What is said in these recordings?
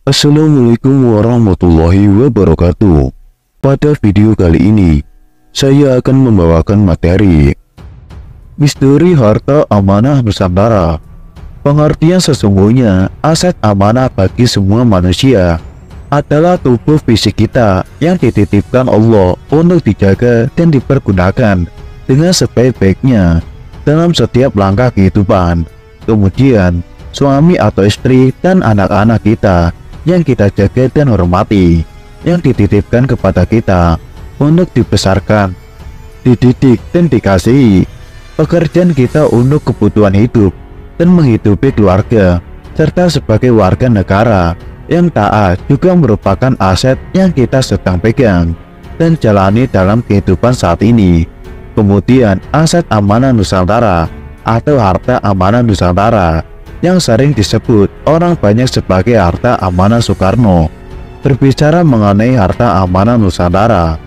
Assalamualaikum warahmatullahi wabarakatuh. Pada video kali ini, saya akan membawakan materi Misteri Harta Amanah Nusantara. Pengertian sesungguhnya, aset amanah bagi semua manusia adalah tubuh fisik kita yang dititipkan Allah untuk dijaga dan dipergunakan dengan sebaik-baiknya dalam setiap langkah kehidupan. Kemudian, suami atau istri dan anak-anak kita yang kita jaga dan hormati, yang dititipkan kepada kita untuk dibesarkan, dididik dan dikasihi. Pekerjaan kita untuk kebutuhan hidup dan menghidupi keluarga, serta sebagai warga negara yang taat juga merupakan aset yang kita sedang pegang dan jalani dalam kehidupan saat ini. Kemudian aset amanah Nusantara atau harta amanah Nusantara yang sering disebut orang banyak sebagai harta amanah Soekarno. Berbicara mengenai harta amanah Nusantara,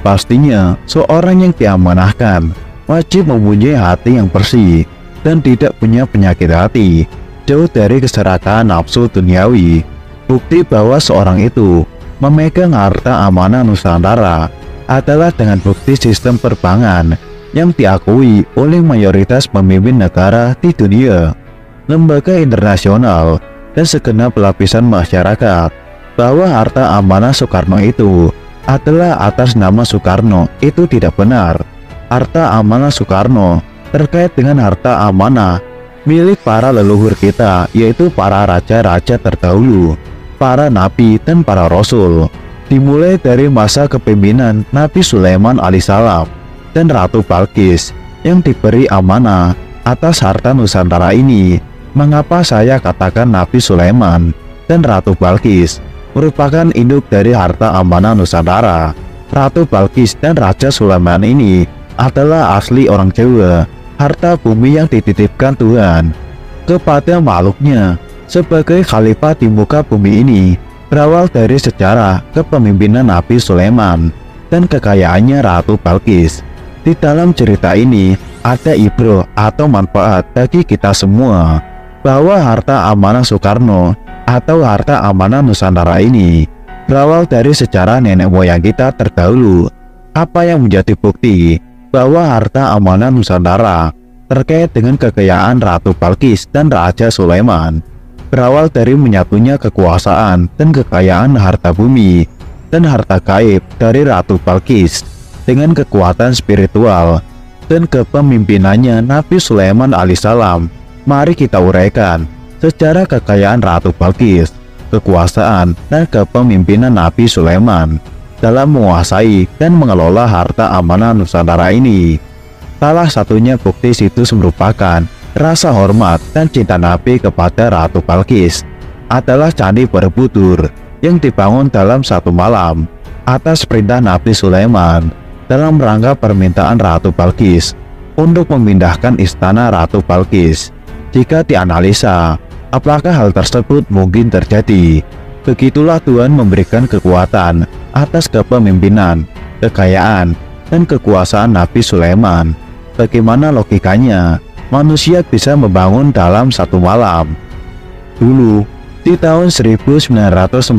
pastinya seorang yang diamanahkan wajib mempunyai hati yang bersih dan tidak punya penyakit hati, jauh dari keserakahan nafsu duniawi. Bukti bahwa seorang itu memegang harta amanah Nusantara adalah dengan bukti sistem perbankan yang diakui oleh mayoritas pemimpin negara di dunia, lembaga internasional, dan segenap lapisan masyarakat, bahwa harta amanah Soekarno itu adalah atas nama Soekarno itu tidak benar. Harta amanah Soekarno terkait dengan harta amanah milik para leluhur kita, yaitu para raja-raja terdahulu, para nabi dan para rasul, dimulai dari masa kepemimpinan Nabi Sulaiman alaihissalam dan Ratu Balqis yang diberi amanah atas harta Nusantara ini. Mengapa saya katakan Nabi Sulaiman dan Ratu Balqis merupakan induk dari harta amanah Nusantara? Ratu Balqis dan Raja Sulaiman ini adalah asli orang Jawa, harta bumi yang dititipkan Tuhan kepada makhluknya sebagai khalifah di muka bumi ini, berawal dari sejarah kepemimpinan Nabi Sulaiman dan kekayaannya Ratu Balqis. Di dalam cerita ini ada ibroh atau manfaat bagi kita semua, bahwa harta amanah Soekarno atau harta amanah Nusantara ini berawal dari sejarah nenek moyang kita terdahulu. Apa yang menjadi bukti bahwa harta amanah Nusantara terkait dengan kekayaan Ratu Balqis dan Raja Sulaiman berawal dari menyatunya kekuasaan dan kekayaan harta bumi dan harta gaib dari Ratu Balqis dengan kekuatan spiritual dan kepemimpinannya Nabi Sulaiman alaihissalam. Mari kita uraikan sejarah kekayaan Ratu Balqis, kekuasaan dan kepemimpinan Nabi Sulaiman dalam menguasai dan mengelola harta amanah Nusantara ini. Salah satunya bukti situs merupakan rasa hormat dan cinta Nabi kepada Ratu Balqis adalah Candi Borobudur yang dibangun dalam satu malam atas perintah Nabi Sulaiman dalam rangka permintaan Ratu Balqis untuk memindahkan istana Ratu Balqis. Jika dianalisa, apakah hal tersebut mungkin terjadi? Begitulah Tuhan memberikan kekuatan atas kepemimpinan, kekayaan, dan kekuasaan Nabi Sulaiman. Bagaimana logikanya manusia bisa membangun dalam satu malam? Dulu, di tahun 1945,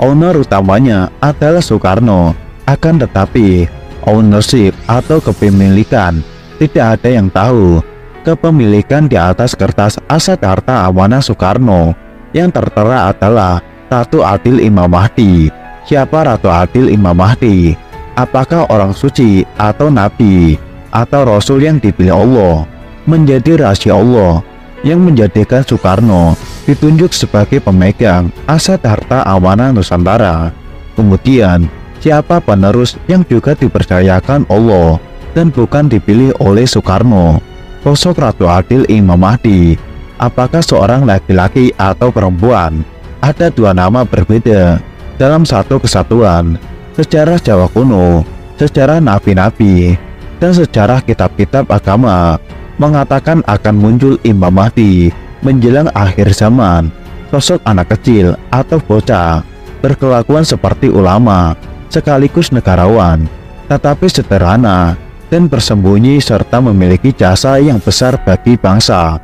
owner utamanya adalah Soekarno. Akan tetapi, ownership atau kepemilikan tidak ada yang tahu. Kepemilikan di atas kertas aset harta amanah Soekarno yang tertera adalah Ratu Adil Imam Mahdi. Siapa Ratu Adil Imam Mahdi? Apakah orang suci atau nabi atau rasul yang dipilih Allah? Menjadi rahasia Allah yang menjadikan Soekarno ditunjuk sebagai pemegang aset harta amanah Nusantara. Kemudian, siapa penerus yang juga dipercayakan Allah dan bukan dipilih oleh Soekarno? Sosok Ratu Adil Imam Mahdi, apakah seorang laki-laki atau perempuan? Ada dua nama berbeda dalam satu kesatuan. Sejarah Jawa kuno, sejarah nabi-nabi, dan sejarah kitab-kitab agama mengatakan akan muncul Imam Mahdi menjelang akhir zaman. Sosok anak kecil atau bocah, berkelakuan seperti ulama sekaligus negarawan, tetapi sederhana dan bersembunyi serta memiliki jasa yang besar bagi bangsa.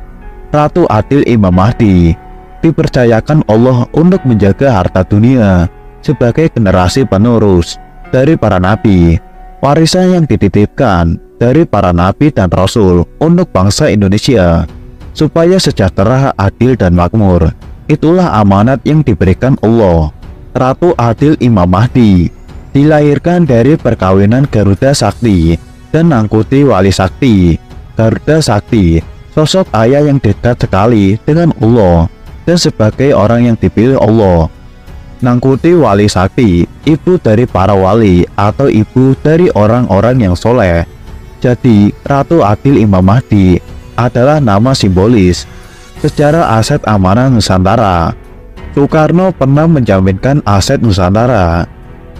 Ratu Adil Imam Mahdi dipercayakan Allah untuk menjaga harta dunia sebagai generasi penerus dari para nabi, warisan yang dititipkan dari para nabi dan rasul untuk bangsa Indonesia supaya sejahtera, adil dan makmur. Itulah amanat yang diberikan Allah. Ratu Adil Imam Mahdi dilahirkan dari perkawinan Garuda Sakti dan Nangkuti Wali Sakti. Garuda Sakti, sosok ayah yang dekat sekali dengan Allah dan sebagai orang yang dipilih Allah. Nangkuti Wali Sakti, ibu dari para wali atau ibu dari orang-orang yang soleh. Jadi Ratu Adil Imam Mahdi adalah nama simbolis sejarah aset amanah Nusantara. Soekarno pernah menjaminkan aset Nusantara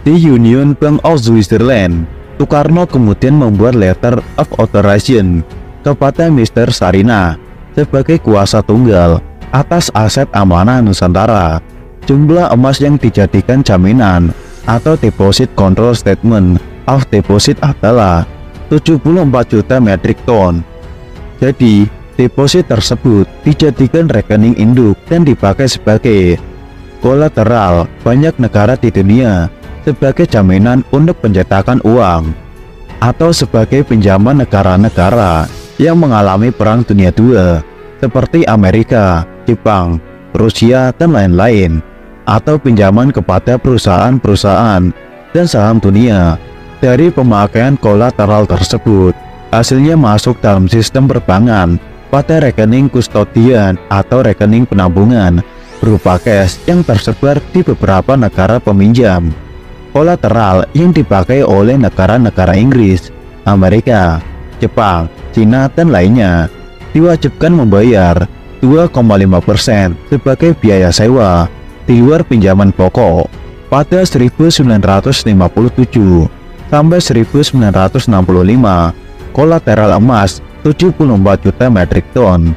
di Union Bank of Switzerland. Soekarno kemudian membuat letter of authorization kepada Mr. Sarina sebagai kuasa tunggal atas aset amanah Nusantara. Jumlah emas yang dijadikan jaminan atau deposit control statement of deposit adalah 74 juta metrik ton. Jadi deposit tersebut dijadikan rekening induk dan dipakai sebagai kolateral banyak negara di dunia, sebagai jaminan untuk pencetakan uang, atau sebagai pinjaman negara-negara yang mengalami Perang Dunia II seperti Amerika, Jepang, Rusia, dan lain-lain, atau pinjaman kepada perusahaan-perusahaan dan saham dunia. Dari pemakaian kolateral tersebut, hasilnya masuk dalam sistem perbankan pada rekening kustodian atau rekening penampungan berupa cash yang tersebar di beberapa negara peminjam. Kolateral yang dipakai oleh negara-negara Inggris, Amerika, Jepang, Cina, dan lainnya diwajibkan membayar 2,5% sebagai biaya sewa di luar pinjaman pokok pada 1957 sampai 1965. Kolateral emas 74 juta metrik ton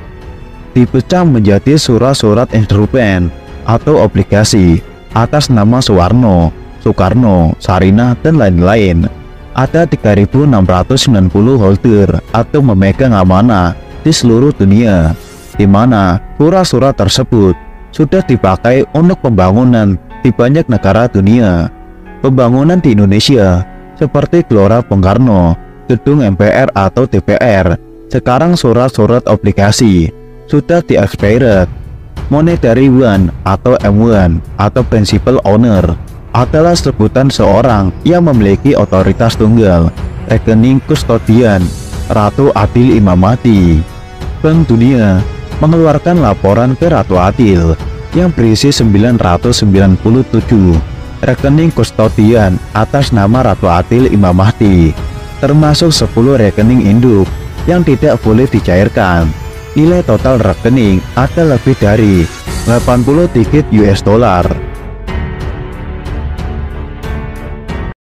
dipecah menjadi surat-surat instrumen atau obligasi atas nama Soeharno, Soekarno, Sarina, dan lain-lain. Ada 3.690 holder atau memegang amanah di seluruh dunia, di mana surat-surat tersebut sudah dipakai untuk pembangunan di banyak negara dunia. Pembangunan di Indonesia seperti Gelora Bung Karno, gedung MPR atau DPR, sekarang surat-surat obligasi sudah di-expired. Monetary one atau M1 atau principal owner adalah sebutan seorang yang memiliki otoritas tunggal rekening kustodian. Ratu Adil Imam Mahdi. Bank Dunia mengeluarkan laporan ke Ratu Adil yang berisi 997 rekening kustodian atas nama Ratu Adil Imam Mahdi, termasuk 10 rekening induk yang tidak boleh dicairkan. Nilai total rekening ada lebih dari 80 digit US dollar.